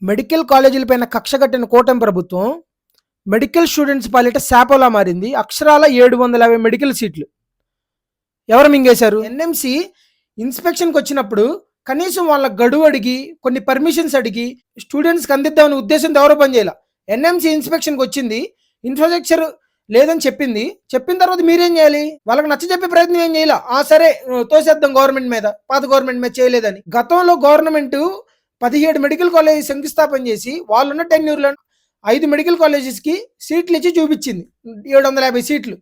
Medical కాలేజీలపైన కక్ష కట్టిన కూటమి ప్రభుత్వం మెడికల్ స్టూడెంట్స్ పాలిట శాపలా మారింది. అక్షరాల 750 మెడికల్ సీట్లు ఎవరు మింగేశారు? ఎన్ఎంసి ఇన్స్పెక్షన్కి వచ్చినప్పుడు కనీసం వాళ్ళ గడువు అడిగి కొన్ని పర్మిషన్స్ అడిగి స్టూడెంట్స్కి అందిద్దామనే ఉద్దేశంతో ఎవరో పనిచేయాల. ఎన్ఎంసి ఇన్స్పెక్షన్కి వచ్చింది, ఇన్ఫ్రాస్ట్రక్చర్ లేదని చెప్పింది. చెప్పిన తర్వాత మీరేం చేయాలి? వాళ్ళకి నచ్చ చెప్పే ప్రయత్నం ఏం చేయాల. సరే తోసేద్దాం గవర్నమెంట్ మీద, పాత గవర్నమెంట్ మీద చేయలేదని. గతంలో గవర్నమెంట్ 17 మెడికల్ కాలేజీ శంకుస్థాపన చేసి వాళ్ళున్న టెన్యూర్లో 5 మెడికల్ కాలేజెస్కి సీట్లు ఇచ్చి చూపించింది, 750 సీట్లు.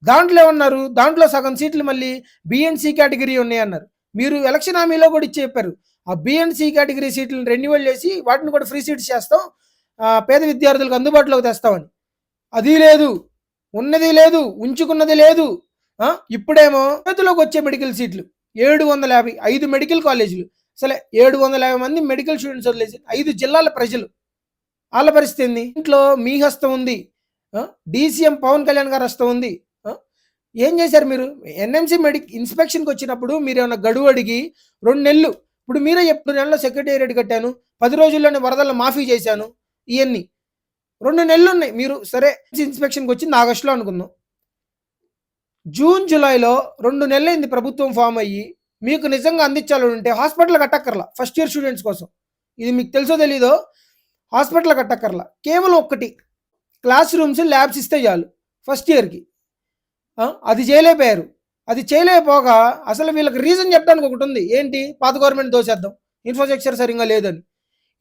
దాంట్లో ఏమన్నారు? దాంట్లో సగం సీట్లు మళ్ళీ బిఎన్సి కేటగిరీ ఉన్నాయన్నారు. మీరు ఎలక్షన్ హామీలో కూడా ఇచ్చి చెప్పారు, ఆ బిఎన్సి కేటగిరీ సీట్లను రెన్యువల్ చేసి వాటిని కూడా ఫ్రీ సీట్స్ చేస్తాం, పేద విద్యార్థులకు అందుబాటులోకి తెస్తామని. అది లేదు, ఉన్నది లేదు, ఉంచుకున్నది లేదు. ఇప్పుడేమో చేతిలోకి వచ్చే మెడికల్ సీట్లు 750, 5 మెడికల్ కాలేజీలు. అసలే 750 మంది మెడికల్ స్టూడెంట్స్ వదిలేసి 5 జిల్లాల ప్రజలు, వాళ్ళ పరిస్థితి ఏంది? ఇంట్లో మీ హస్తం ఉంది, డీసీఎం పవన్ కళ్యాణ్ గారు హస్తం ఉంది. ఏం చేశారు మీరు? ఎన్ఎంసీ ఇన్స్పెక్షన్కి వచ్చినప్పుడు మీరు ఏమైనా గడువు అడిగి 2 నెలలు, ఇప్పుడు మీరే 2 నెలల్లో సెక్రటేరియట్ కట్టాను, 10 రోజుల్లోనే వరదలను మాఫీ చేశాను, ఇవన్నీ 2 నెలలు ఉన్నాయి. మీరు సరే ఇన్స్పెక్షన్కి వచ్చింది ఆగస్టులో అనుకుందాం, జూన్ జూలైలో 2 నెలలైంది ప్రభుత్వం ఫామ్ అయ్యి. మీకు నిజంగా అందించాలంటే హాస్పిటల్ కట్టక్కర్లా ఫస్ట్ ఇయర్ స్టూడెంట్స్ కోసం. ఇది మీకు తెలుసో తెలీదో, హాస్పిటల్ కట్టక్కర్లా, కేవలం ఒక్కటి క్లాస్ రూమ్స్, ల్యాబ్స్ ఇస్తే చాలు ఫస్ట్ ఇయర్కి. అది చేయలేకపోయారు. అది చేయలేకపోగా అసలు వీళ్ళకి రీజన్ చెప్పడానికి ఒకటి ఉంది, ఏంటి? పాత గవర్నమెంట్ దోసేద్దాం, ఇన్ఫ్రాస్ట్రక్చర్ సరిగ్గా లేదని.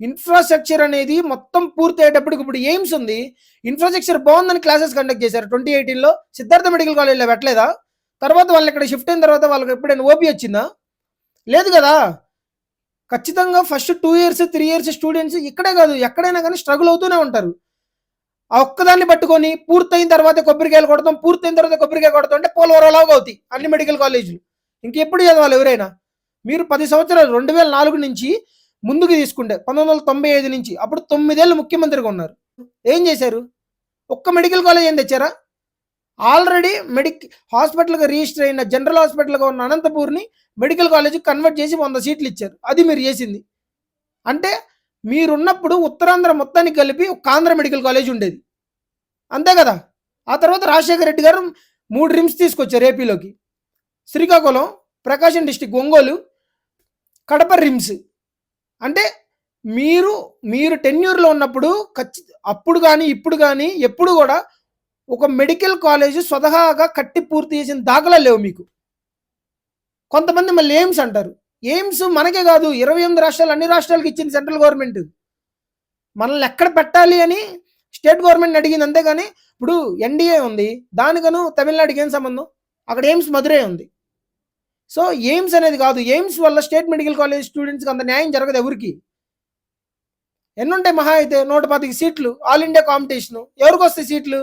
ఇన్ఫ్రాస్ట్రక్చర్ అనేది మొత్తం పూర్తి అయ్యేటప్పటికి ఇప్పుడు ఎయిమ్స్ ఉంది, ఇన్ఫ్రాస్ట్రక్చర్ బాగుందని క్లాసెస్ కండక్ట్ చేశారు 2018లో. సిద్ధార్థ మెడికల్ కాలేజ్లో పెట్టలేదా? తర్వాత వాళ్ళు ఇక్కడ షిఫ్ట్ అయిన తర్వాత వాళ్ళకి ఎప్పుడైనా ఓపీ వచ్చిందా? లేదు కదా. ఖచ్చితంగా ఫస్ట్ 2 ఇయర్స్ 3 ఇయర్స్ స్టూడెంట్స్ ఇక్కడే కాదు ఎక్కడైనా కానీ స్ట్రగుల్ అవుతూనే ఉంటారు. ఆ ఒక్కదాన్ని పట్టుకొని పూర్తయిన తర్వాత కొబ్బరికాయలు కొడతాం, పూర్తయిన తర్వాత కొబ్బరికాయ కొడతాం అంటే పోలవరంలాగా అవుతాయి అన్ని మెడికల్ కాలేజీలు. ఇంకెప్పుడు చదవాలి ఎవరైనా? మీరు 10 సంవత్సరాలు 2004 నుంచి ముందుకు తీసుకుంటే 1995 నుంచి, అప్పుడు 9 ఏళ్ళు ముఖ్యమంత్రిగా ఉన్నారు. ఏం చేశారు? ఒక్క మెడికల్ కాలేజ్ ఏం తెచ్చారా? ఆల్రెడీ హాస్పిటల్గా రిజిస్టర్ అయిన జనరల్ హాస్పిటల్గా ఉన్న అనంతపూర్ని మెడికల్ కాలేజీకి కన్వర్ట్ చేసి 100 సీట్లు ఇచ్చారు. అది మీరు చేసింది. అంటే మీరున్నప్పుడు ఉత్తరాంధ్ర మొత్తానికి కలిపి ఒక ఆంధ్ర మెడికల్ కాలేజ్ ఉండేది, అంతే కదా. ఆ తర్వాత రాజశేఖర రెడ్డి గారు 3 రిమ్స్ తీసుకొచ్చారు ఏపీలోకి, శ్రీకాకుళం, ప్రకాశం డిస్టిక్, ఒంగోలు, కడప రిమ్స్. అంటే మీరు టెన్యూర్లో ఉన్నప్పుడు అప్పుడు కానీ ఇప్పుడు కానీ ఎప్పుడు కూడా ఒక మెడికల్ కాలేజ్ స్వతహాగా కట్టి పూర్తి చేసిన దాఖలా లేవు మీకు. కొంతమంది మళ్ళీ ఎయిమ్స్ అంటారు. ఎయిమ్స్ మనకే కాదు 28 రాష్ట్రాలు, అన్ని రాష్ట్రాలకు ఇచ్చింది సెంట్రల్ గవర్నమెంట్. మనల్ని ఎక్కడ పెట్టాలి అని స్టేట్ గవర్నమెంట్ అడిగింది, అంతేగాని ఇప్పుడు ఎన్డీఏ ఉంది, దానికను తమిళనాడుకి ఏం సంబంధం? అక్కడ ఎయిమ్స్ మధురై ఉంది. సో ఎయిమ్స్ అనేది కాదు, ఎయిమ్స్ వల్ల స్టేట్ మెడికల్ కాలేజ్ స్టూడెంట్స్కి అంత న్యాయం జరగదు ఎవరికి. ఎన్నుంటాయి? మహా అయితే 125 సీట్లు, ఆల్ ఇండియా కాంపిటీషను. ఎవరికి వస్తాయి సీట్లు?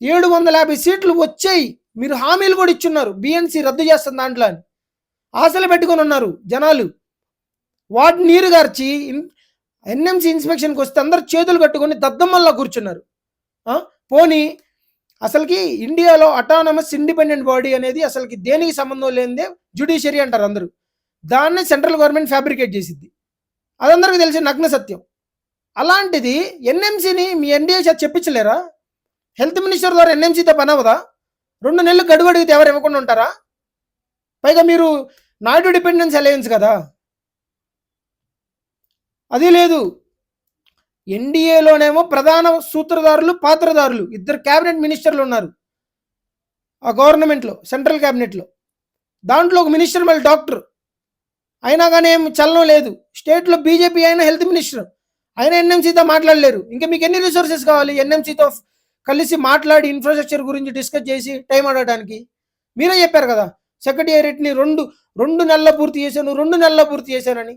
750 సీట్లు వచ్చాయి. మీరు హామీలు కూడా ఇచ్చున్నారు, బిఎన్సి రద్దు చేస్తుంది దాంట్లో అని ఆశలు పెట్టుకొని ఉన్నారు జనాలు. వాటిని నీరు గార్చి ఎన్ఎంసి ఇన్స్పెక్షన్కి వస్తే అందరు చేతులు కట్టుకొని దద్దమ్మల్లా కూర్చున్నారు. పోనీ అసలుకి ఇండియాలో అటానమస్ ఇండిపెండెంట్ బాడీ అనేది అసలుకి దేనికి సంబంధం లేనిదే జ్యుడిషియరీ అంటారు అందరూ. దాన్ని సెంట్రల్ గవర్నమెంట్ ఫ్యాబ్రికేట్ చేసిద్ది, అదందరికీ తెలిసిన నగ్న సత్యం. అలాంటిది ఎన్ఎంసీని మీ ఎన్డీఏ చేత చెప్పించలేరా? హెల్త్ మినిస్టర్ ద్వారా ఎన్ఎంసీతో పని అవ్వదా? 2 నెలలు గడువు అడిగితే ఎవరు ఇవ్వకుండా ఉంటారా? పైగా మీరు నాయుడు డిపెండెన్స్ అలయన్స్ కదా, అది లేదు. ఎన్డీఏలోనేమో ప్రధాన సూత్రధారులు, పాత్రధారులు 2 క్యాబినెట్ మినిస్టర్లు ఉన్నారు ఆ గవర్నమెంట్లో, సెంట్రల్ క్యాబినెట్లో. దాంట్లో ఒక మినిస్టర్ మళ్ళీ డాక్టర్, అయినా కానీ ఏం చలనం లేదు. స్టేట్లో బీజేపీ అయినా హెల్త్ మినిస్టర్, అయినా ఎన్ఎంసీతో మాట్లాడలేరు. ఇంకా మీకు ఎన్ని రిసోర్సెస్ కావాలి ఎన్ఎంసీతో కలిసి మాట్లాడి ఇన్ఫ్రాస్ట్రక్చర్ గురించి డిస్కస్ చేసి టైం అడగడానికి? మీరే చెప్పారు కదా సెక్రటేరియట్ని 2 నెలల్లో పూర్తి చేశాను, 2 నెలల్లో పూర్తి చేశానని.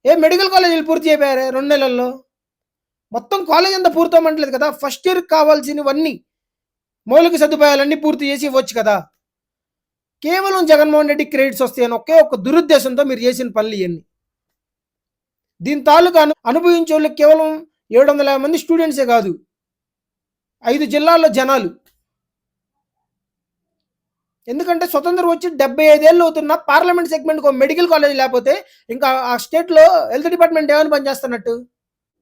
ఏ మెడికల్ కాలేజీలు పూర్తి అయిపోయారే 2 నెలల్లో? మొత్తం కాలేజ్ అంతా పూర్తవమంటలేదు కదా. ఫస్ట్ ఇయర్కి కావాల్సినవన్నీ మౌలిక సదుపాయాలన్నీ పూర్తి చేసి ఇవ్వచ్చు కదా. కేవలం జగన్మోహన్ రెడ్డి క్రెడిట్స్ వస్తాయని ఒకే ఒక దురుద్దేశంతో మీరు చేసిన పనులు ఇవన్నీ. దీని తాలూకా అనుభవించే వాళ్ళు కేవలం 750 మంది స్టూడెంట్సే కాదు, 5 జిల్లాల్లో జనాలు. ఎందుకంటే స్వతంత్రం వచ్చి 75 ఏళ్ళు అవుతున్నా పార్లమెంట్ సెగ్మెంట్కి ఒక మెడికల్ కాలేజ్ లేకపోతే ఇంకా ఆ స్టేట్లో హెల్త్ డిపార్ట్మెంట్ ఏమైనా పనిచేస్తున్నట్టు.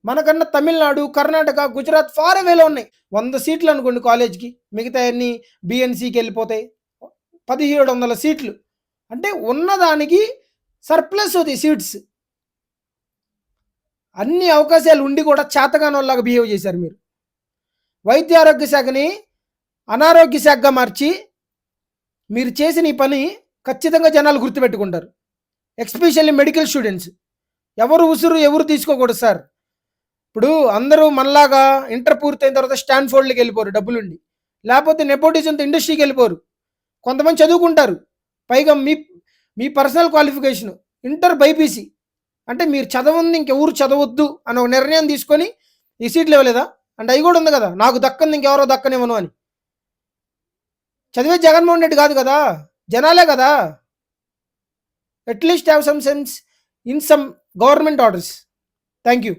మనకన్నా తమిళనాడు, కర్ణాటక, గుజరాత్ ఫార్ అవేలో ఉన్నాయి. 100 సీట్లు అనుకోండి కాలేజ్కి, మిగతా అన్ని బిఎన్సీకి వెళ్ళిపోతాయి. 1700 సీట్లు అంటే ఉన్నదానికి సర్ప్లస్ అవుతాయి సీట్స్. అన్ని అవకాశాలు ఉండి కూడా చేతగానోళ్ళలాగా బిహేవ్ చేశారు మీరు. వైద్య ఆరోగ్య శాఖని అనారోగ్య శాఖగా మార్చి మీరు చేసిన ఈ పని ఖచ్చితంగా జనాలు గుర్తుపెట్టుకుంటారు. Especially medical students. ఎవరు ఉసురు ఎవరు తీసుకోకూడదు సార్. ఇప్పుడు అందరూ మనలాగా ఇంటర్ పూర్తయిన తర్వాత స్టాన్ఫోర్డ్కి వెళ్ళిపోరు డబ్బులుండి, లేకపోతే నెపోటిజంతో ఇండస్ట్రీకి వెళ్ళిపోరు. కొంతమంది చదువుకుంటారు, పైగా మీ మీ పర్సనల్ క్వాలిఫికేషన్ ఇంటర్ బైపీసీ అంటే మీరు చదవంది ఇంకెవరు చదవద్దు అని ఒక నిర్ణయం తీసుకొని ఈ సీట్లు ఇవ్వలేదా అంటే అవి కూడా ఉంది కదా, నాకు దక్కంది ఇంకెవరో దక్కనివ్వను అని. చదివే జగన్మోహన్ రెడ్డి కాదు కదా, జనాలే కదా. At least have some sense in some government orders. Thank you.